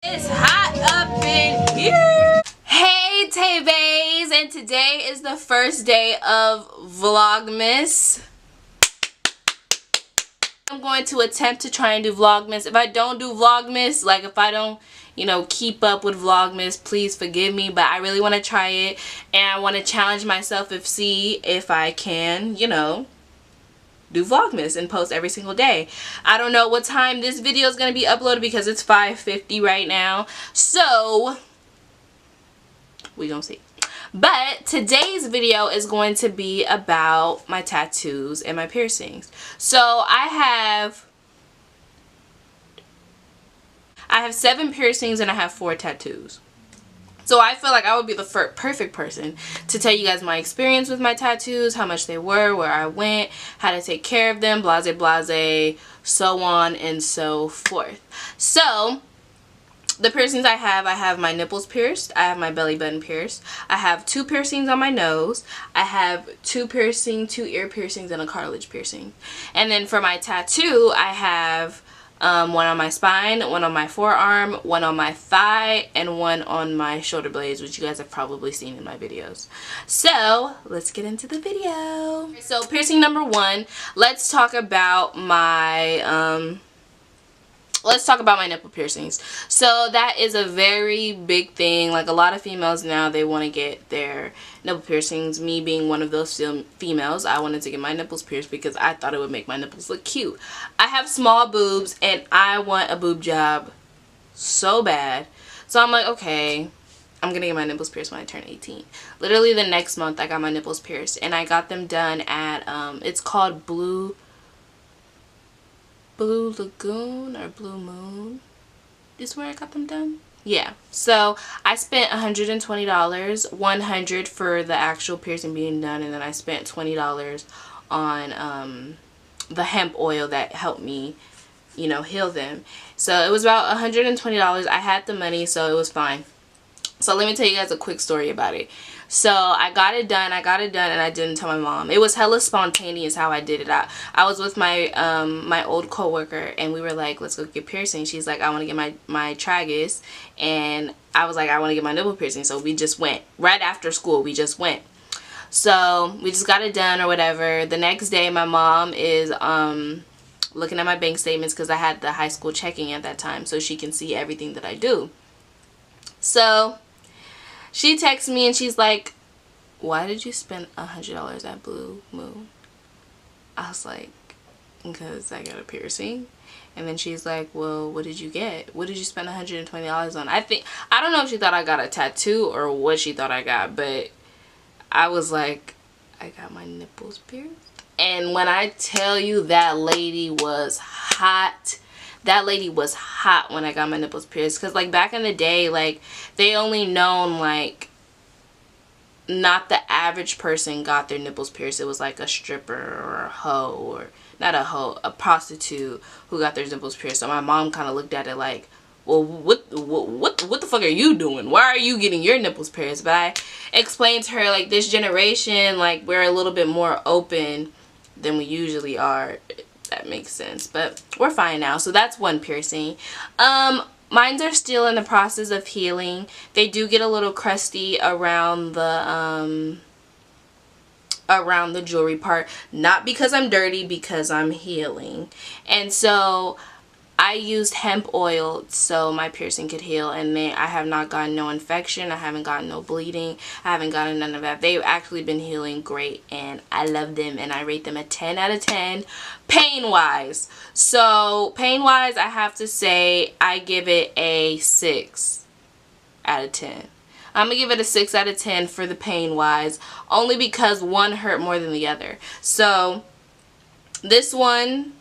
It's hot up in here. Hey Tay-Bays, and today is the first day of Vlogmas. I'm going to attempt to try and do Vlogmas. If I don't do Vlogmas, like if I don't, keep up with Vlogmas, please forgive me, but I really want to try it, and I want to challenge myself see if I can, do Vlogmas and post every single day. I don't know what time this video is going to be uploaded because it's 5:50 right now, so we gonna see. But today's video is going to be about my tattoos and my piercings. So I have 7 piercings and I have 4 tattoos. So I feel like I would be the perfect person to tell you guys my experience with my tattoos, how much they were, where I went, how to take care of them, blase blase, so on and so forth. So the piercings I have my nipples pierced, I have my belly button pierced, I have 2 piercings on my nose, I have 2 ear piercings, and a cartilage piercing. And then for my tattoo, I have one on my spine, one on my forearm, one on my thigh, and one on my shoulder blades, which you guys have probably seen in my videos. So let's get into the video. So piercing number 1, let's talk about my nipple piercings. So that is a very big thing. Like a lot of females now, they want to get their nipple piercings. Me being one of those females, I wanted to get my nipples pierced because I thought it would make my nipples look cute. I have small boobs and I want a boob job so bad. So I'm like, okay, I'm gonna get my nipples pierced when I turn 18. Literally the next month I got my nipples pierced, and I got them done at it's called Blue Lagoon or Blue Moon is where I got them done. Yeah, so I spent $120, $100 for the actual piercing being done, and then I spent $20 on the hemp oil that helped me, heal them. So it was about $120. I had the money, so it was fine. So let me tell you guys a quick story about it. So I got it done, and I didn't tell my mom. It was hella spontaneous how I did it. I was with my my old coworker, and we were like, let's go get piercing. She's like, I want to get my tragus, and I was like, I want to get my nipple piercing. So we just went right after school. We just went. So we just got it done or whatever. The next day, my mom is looking at my bank statements because I had the high school checking at that time, so she can see everything that I do. So she texts me and she's like, why did you spend $100 at Blue Moon? I was like, because I got a piercing. And then she's like, well, what did you get? What did you spend $120 on? I don't know if she thought I got a tattoo or what she thought I got, but I was like, I got my nipples pierced. And when I tell you, that lady was hot. That lady was hot when I got my nipples pierced. Because, like, back in the day, like, they only known, like, not the average person got their nipples pierced. It was, like, a stripper or a hoe, or, not a hoe, a prostitute who got their nipples pierced. So my mom kind of looked at it like, well, what the fuck are you doing? Why are you getting your nipples pierced? But I explained to her, like, this generation, like, we're a little bit more open than we usually are. That makes sense, but we're fine now. So that's one piercing. Mines are still in the process of healing. They do get a little crusty around the jewelry part, not because I'm dirty, because I'm healing. And so I used hemp oil so my piercing could heal, and I have not gotten no infection. I haven't gotten no bleeding. I haven't gotten none of that. They've actually been healing great, and I love them, and I rate them a 10 out of 10 pain-wise. So pain-wise, I have to say I give it a 6 out of 10. I'm going to give it a 6 out of 10 for the pain-wise, only because one hurt more than the other. So this one,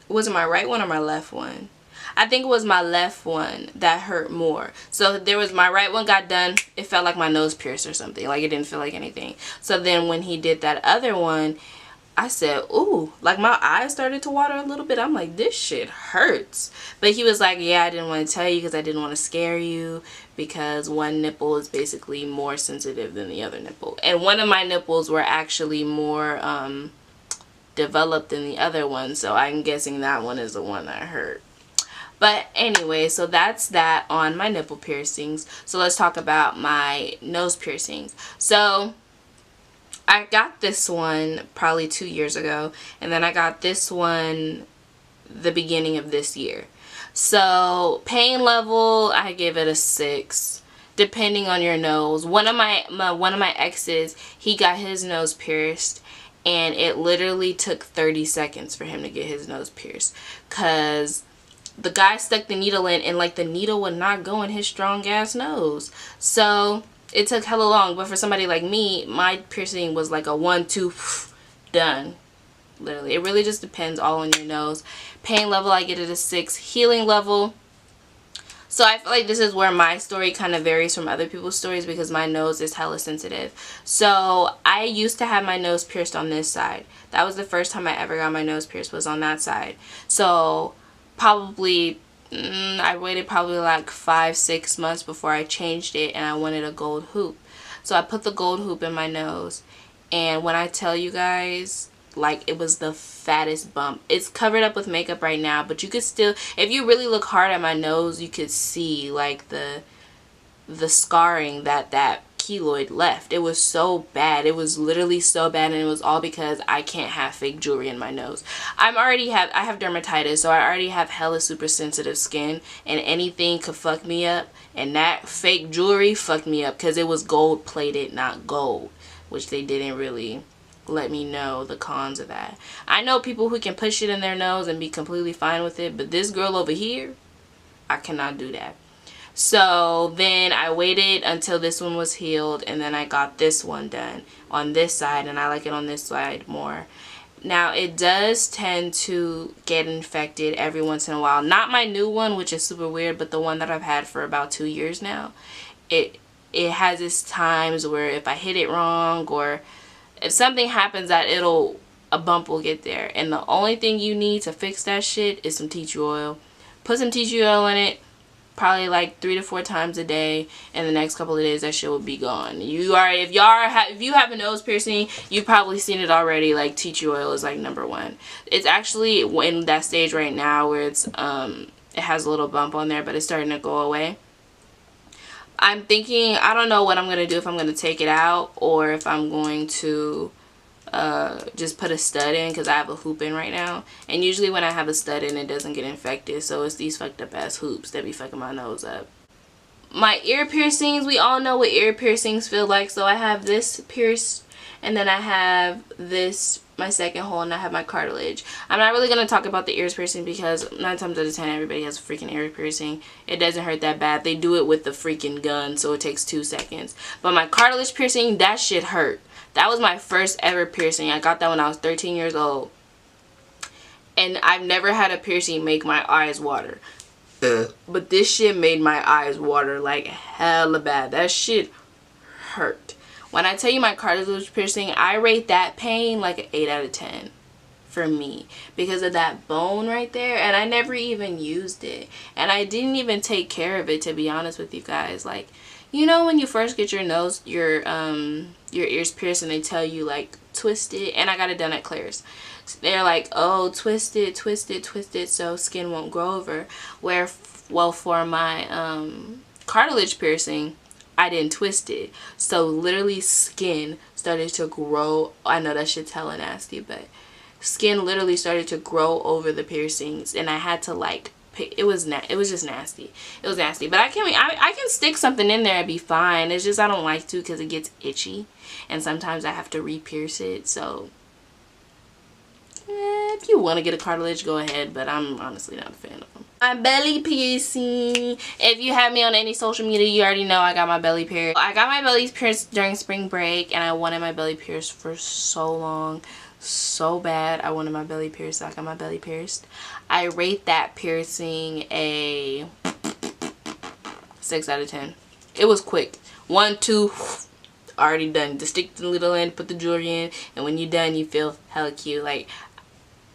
was it my right one or my left one? I think it was my left one that hurt more. So there was, my right one got done, it felt like my nose pierced or something. Like, it didn't feel like anything. So then when he did that other one, I said, ooh, like my eyes started to water a little bit. I'm like, this shit hurts. But he was like, yeah, I didn't want to tell you because I didn't want to scare you, because one nipple is basically more sensitive than the other nipple. And one of my nipples were actually more developed than the other one, so I'm guessing that one is the one that hurt. But anyway, so that's that on my nipple piercings. So let's talk about my nose piercings. So I got this one probably 2 years ago, and then I got this one the beginning of this year. So pain level, I give it a 6, depending on your nose. One of my exes, he got his nose pierced, and it literally took 30 seconds for him to get his nose pierced, cause the guy stuck the needle in, and like the needle would not go in his strong ass nose. So it took hella long. But for somebody like me, my piercing was like a 1-2 done. Literally, it really just depends all on your nose. Pain level, I get it a 6. Healing level, so I feel like this is where my story kind of varies from other people's stories, because my nose is hella sensitive. So I used to have my nose pierced on this side. That was the first time I ever got my nose pierced, was on that side. So probably I waited probably like 5-6 months before I changed it, and I wanted a gold hoop. So I put the gold hoop in my nose, and when I tell you guys, like, it was the fattest bump. It's covered up with makeup right now, but you could still, if you really look hard at my nose, you could see like the scarring that keloid left. It was so bad. It was literally so bad, and it was all because I can't have fake jewelry in my nose. I have dermatitis, so I already have hella super sensitive skin, and anything could fuck me up, and that fake jewelry fucked me up because it was gold plated, not gold, which they didn't really let me know the cons of that. I know people who can push it in their nose and be completely fine with it, but this girl over here, I cannot do that. So then I waited until this one was healed, and then I got this one done on this side, and I like it on this side more. Now it does tend to get infected every once in a while. Not my new one, which is super weird, but the one that I've had for about 2 years now. It has its times where if I hit it wrong, or if something happens, that a bump will get there. And the only thing you need to fix that shit is some tea tree oil. Put some tea tree oil in it, probably like 3 to 4 times a day, and the next couple of days that shit will be gone. If you have a nose piercing, you've probably seen it already. Like, tea tree oil is like #1. It's actually in that stage right now where it's it has a little bump on there, but it's starting to go away. I'm thinking, I don't know what I'm going to do, if I'm going to take it out or if I'm going to just put a stud in, because I have a hoop in right now. And usually when I have a stud in, it doesn't get infected. So it's these fucked up ass hoops that be fucking my nose up. My ear piercings, we all know what ear piercings feel like. So I have this pierced, and then I have this, my second hole, and I have my cartilage. I'm not really going to talk about the ears piercing because 9 times out of 10 everybody has a freaking ear piercing. It doesn't hurt that bad. They do it with the freaking gun, so it takes 2 seconds. But my cartilage piercing, that shit hurt. That was my first ever piercing. I got that when I was 13 years old. And I've never had a piercing make my eyes water. But this shit made my eyes water like hella bad. That shit hurt. When I tell you my cartilage piercing, I rate that pain like an 8 out of 10 for me, because of that bone right there. And I never even used it, and I didn't even take care of it, to be honest with you guys. Like, you know, when you first get your ears pierced, and they tell you like twist it, and I got it done at Claire's. They're like, oh, twist it, twist it, twist it, so skin won't grow over. Well, for my cartilage piercing, I didn't twist it, so literally skin started to grow. I know that shit's hella nasty, but skin literally started to grow over the piercings, and I had to like it was just nasty. It was nasty, but I can stick something in there and be fine. It's just I don't like to, because it gets itchy, and sometimes I have to re-pierce it. So if you want to get a cartilage, go ahead, but I'm honestly not a fan of them. My belly piercing. If you have me on any social media, you already know I got my belly pierced. I got my belly pierced during spring break, and I wanted my belly pierced for so long. So bad. I wanted my belly pierced, so I got my belly pierced. I rate that piercing a 6 out of 10. It was quick. 1, 2, already done. Just stick the little end, put the jewelry in, and when you're done, you feel hella cute. Like,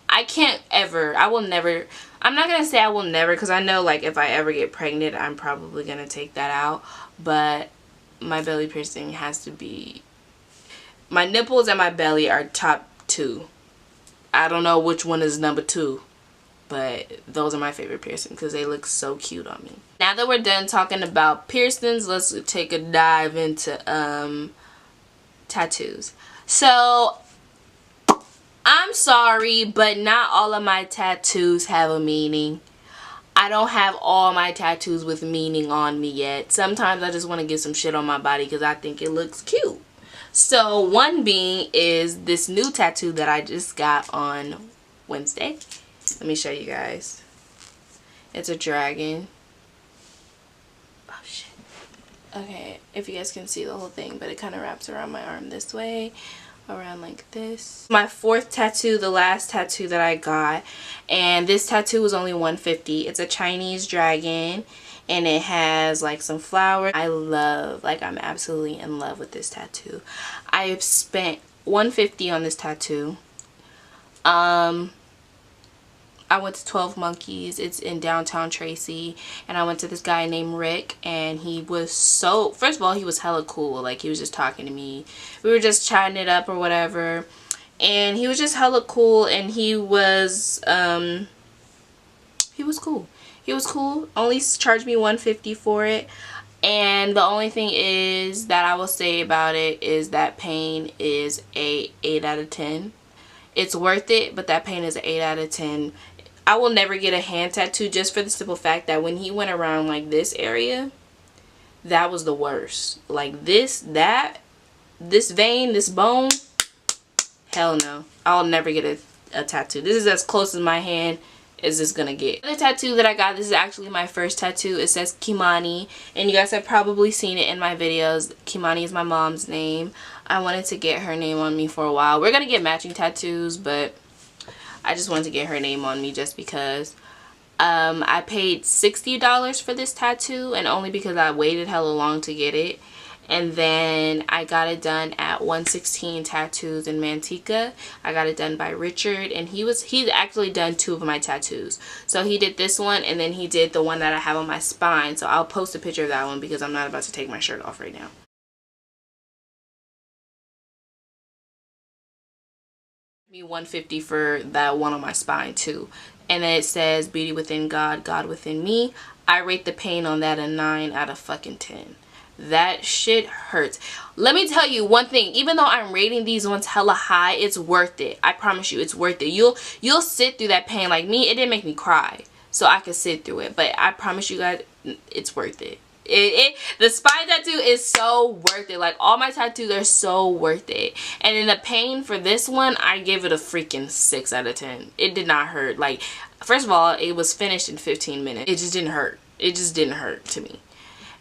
I will never, I'm not gonna say I will never, because I know like if I ever get pregnant, I'm probably gonna take that out, but my belly piercing has to be, my nipples and my belly are top 2. I don't know which one is number 2, but those are my favorite piercings because they look so cute on me. Now that we're done talking about piercings, let's take a dive into tattoos. So I'm sorry, but not all of my tattoos have a meaning. I don't have all my tattoos with meaning on me yet. Sometimes I just want to get some shit on my body because I think it looks cute. So one being is this new tattoo that I just got on Wednesday. Let me show you guys. It's a dragon. Oh shit. Okay, if you guys can see the whole thing, but it kind of wraps around my arm this way, around like this. My fourth tattoo, the last tattoo that I got, and this tattoo was only $150. It's a Chinese dragon and it has like some flowers. I love, like, I'm absolutely in love with this tattoo. I have spent $150 on this tattoo. I went to 12 Monkeys. It's in downtown Tracy, and I went to this guy named Rick, and he was so, first of all, he was hella cool. Like, he was just talking to me. We were just chatting it up or whatever, and he was just hella cool, and he was cool. He was cool. Only charged me $150 for it. And the only thing is that I will say about it is that pain is a 8 out of 10. It's worth it, but that pain is an 8 out of 10. I will never get a hand tattoo just for the simple fact that when he went around like this area, that was the worst. Like this vein, this bone, hell no. I'll never get a tattoo. This is as close as my hand is just gonna get. The tattoo that I got, this is actually my first tattoo. It says Kimani, and you guys have probably seen it in my videos. Kimani is my mom's name. I wanted to get her name on me for a while. We're gonna get matching tattoos, but I just wanted to get her name on me just because. I paid $60 for this tattoo, and only because I waited hella long to get it. And then I got it done at 116 Tattoos in Manteca. I got it done by Richard, and he's actually done 2 of my tattoos. So he did this one, and then he did the one that I have on my spine. So I'll post a picture of that one because I'm not about to take my shirt off right now. Me $150 for that one on my spine too, and then it says beauty within God, God within me. I rate the pain on that a 9 out of fucking 10. That shit hurts. Let me tell you one thing, even though I'm rating these ones hella high, it's worth it. I promise you, it's worth it. You'll sit through that pain. Like me, it didn't make me cry, so I could sit through it, but I promise you guys, it's worth it. The spine tattoo is so worth it. Like, all my tattoos are so worth it. And in the pain for this one, I give it a freaking 6 out of 10. It did not hurt. Like, first of all, it was finished in 15 minutes. It just didn't hurt. It just didn't hurt to me.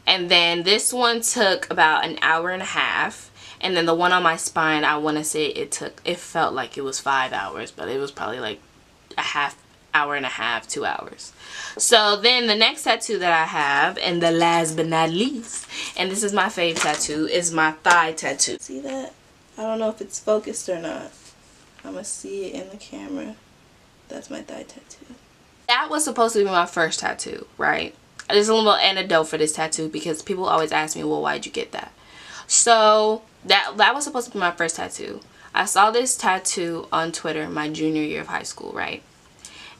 And then this one took about an hour and a half. And then the one on my spine, I want to say it felt like it was 5 hours, but it was probably like hour and a half, 2 hours. So then the next tattoo that I have, and the last but not least, and this is my fave tattoo, is my thigh tattoo. See that? I don't know if it's focused or not. I'm gonna see it in the camera. That's my thigh tattoo. That was supposed to be my first tattoo, right? There's a little anecdote for this tattoo because people always ask me, well, why'd you get that? So that was supposed to be my first tattoo. I saw this tattoo on Twitter my junior year of high school, right?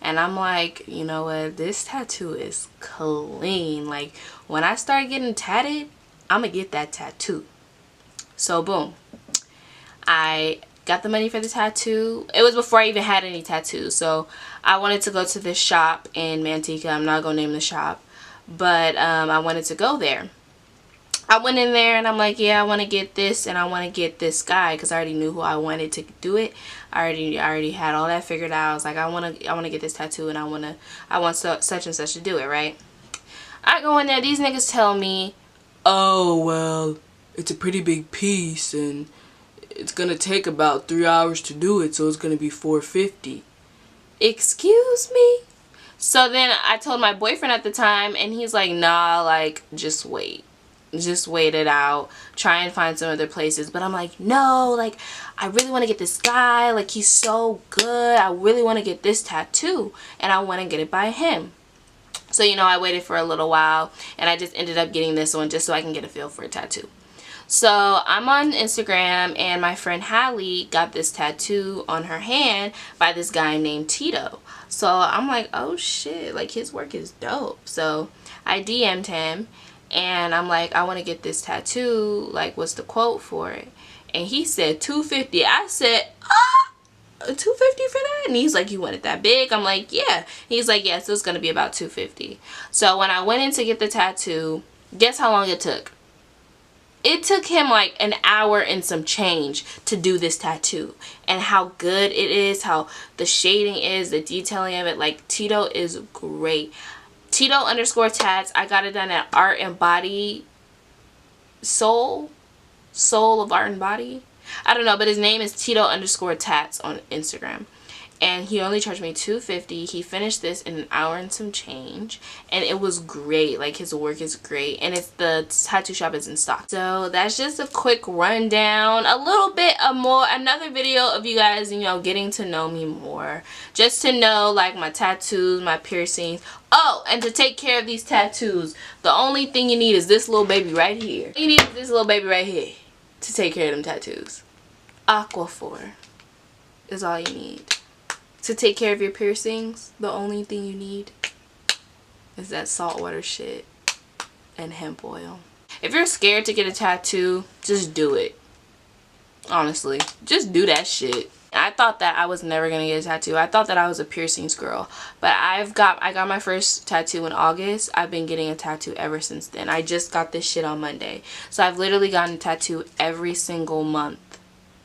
And I'm like, you know what, this tattoo is clean. Like, when I start getting tatted, I'm gonna get that tattoo. So boom, I got the money for the tattoo. It was before I even had any tattoos, so I wanted to go to this shop in Manteca. I'm not gonna name the shop, but I wanted to go there. I went in there and I'm like, yeah, I want to get this and I want to get this guy, because I already knew who I wanted to do it. I already had all that figured out. I was like, I want to get this tattoo, and I want such and such to do it, right? I go in there, these niggas tell me, oh, well, it's a pretty big piece and it's gonna take about 3 hours to do it, so it's gonna be $450. Excuse me? So then I told my boyfriend at the time, and he's like, nah, like, just wait it out, try and find some other places. But I'm like, no, like, I really want to get this guy, like, he's so good, I really want to get this tattoo, and I want to get it by him. So, you know, I waited for a little while, and I just ended up getting this one just so I can get a feel for a tattoo. So I'm on Instagram, and my friend Hallie got this tattoo on her hand by this guy named Tito. So I'm like, oh shit, like his work is dope. So I DM'd him and I'm like, I want to get this tattoo, like what's the quote for it? And he said $250. I said, $250 for that? And he's like, you want it that big? I'm like, yeah. He's like, yeah, so it's gonna be about $250. So when I went in to get the tattoo, guess how long it took? It took him like an hour and some change to do this tattoo. And how good it is, how the shading is, the detailing of it. Like, Tito is great. Tito_tats. I got it done at Art and Body Soul of Art and Body. I don't know, but his name is Tito_tats on Instagram. And he only charged me $250. He finished this in an hour and some change. And it was great. Like, his work is great. And it's the tattoo shop is in stock. So that's just a quick rundown. A little bit of another video of you guys, you know, getting to know me more. Just to know, like, my tattoos, my piercings. Oh, and to take care of these tattoos, the only thing you need is this little baby right here. You need this little baby right here to take care of them tattoos. Aquaphor is all you need. To take care of your piercings, the only thing you need is that saltwater shit and hemp oil. If you're scared to get a tattoo, just do it. Honestly, just do that shit. I thought that I was never gonna get a tattoo. I thought that I was a piercings girl, but I got my first tattoo in August. I've been getting a tattoo ever since then. I just got this shit on Monday, so I've literally gotten a tattoo every single month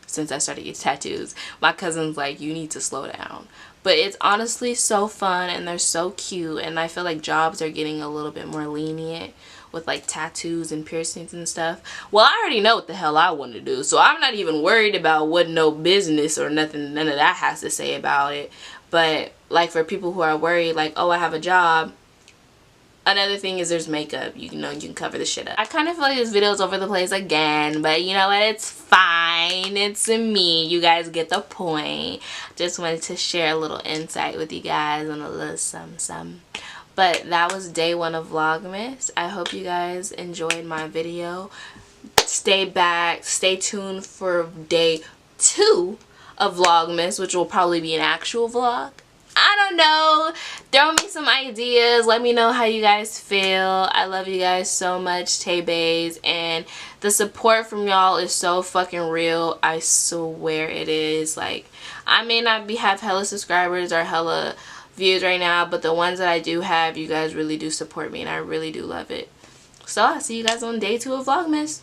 since I started getting tattoos. My cousin's like, you need to slow down. But it's honestly so fun and they're so cute, and I feel like jobs are getting a little bit more lenient with like tattoos and piercings and stuff. Well, I already know what the hell I want to do, so I'm not even worried about what no business or nothing, none of that has to say about it. But like for people who are worried, like, oh, I have a job, another thing is there's makeup. You know, you can cover the shit up. I kind of feel like this video is over the place again, but you know what? It's fine. It's me. You guys get the point. Just wanted to share a little insight with you guys and a little some. But that was day 1 of Vlogmas. I hope you guys enjoyed my video. Stay tuned for day 2 of Vlogmas, which will probably be an actual vlog. I don't know. Throw me some ideas. Let me know how you guys feel. I love you guys so much, Tay-Bays. And the support from y'all is so fucking real. I swear it is. Like, I may not have hella subscribers or hella views right now, but the ones that I do have, you guys really do support me, and I really do love it. So I'll see you guys on day 2 of Vlogmas.